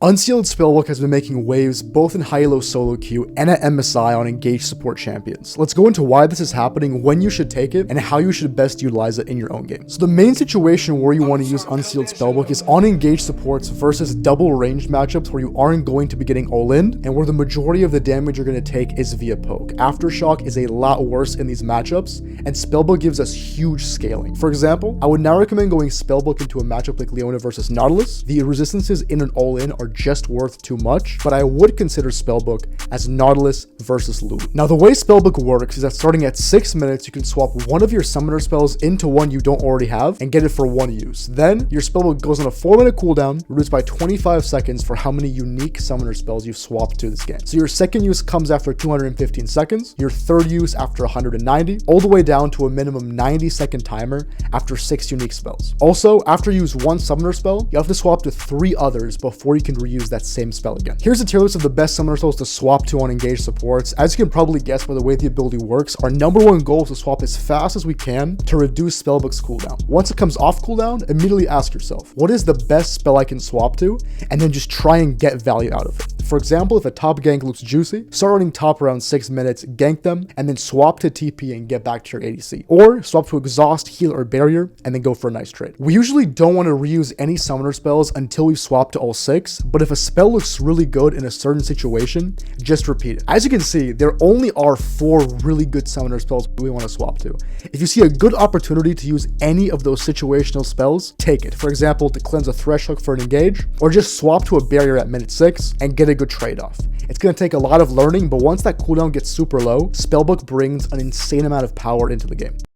Unsealed Spellbook has been making waves both in high-elo solo queue and at MSI on engaged support champions. Let's go into why this is happening, when you should take it, and how you should best utilize it in your own game. So the main situation where you want to use Unsealed Spellbook is on engaged supports versus double ranged matchups where you aren't going to be getting all-in, and where the majority of the damage you're going to take is via poke. Aftershock is a lot worse in these matchups, and Spellbook gives us huge scaling. For example, I would now recommend going Spellbook into a matchup like Leona versus Nautilus. The resistances in an all-in are just worth too much, but I would consider Spellbook as Nautilus versus Lulu. Now, the way Spellbook works is that starting at 6 minutes, you can swap one of your summoner spells into one you don't already have and get it for one use. Then your Spellbook goes on a 4-minute cooldown, reduced by 25 seconds for how many unique summoner spells you've swapped to this game. So your second use comes after 215 seconds, your third use after 190, all the way down to a minimum 90-second timer after 6 unique spells. Also, after you use one summoner spell, you have to swap to 3 others before you can reuse that same spell again. Here's a tier list of the best summoner spells to swap to on engaged supports. As you can probably guess by the way the ability works, our number one goal is to swap as fast as we can to reduce Spellbook's cooldown. Once it comes off cooldown, immediately ask yourself, what is the best spell I can swap to? And then just try and get value out of it. For example, if a top gank looks juicy, start running top around 6 minutes, gank them, and then swap to TP and get back to your ADC. Or swap to exhaust, heal, or barrier, and then go for a nice trade. We usually don't want to reuse any summoner spells until we've swapped to all 6, but if a spell looks really good in a certain situation, just repeat it. As you can see, there only are 4 really good summoner spells we want to swap to. If you see a good opportunity to use any of those situational spells, take it. For example, to cleanse a thresh hook for an engage, or just swap to a barrier at minute 6 and get a good trade-off. It's going to take a lot of learning, but once that cooldown gets super low, Spellbook brings an insane amount of power into the game.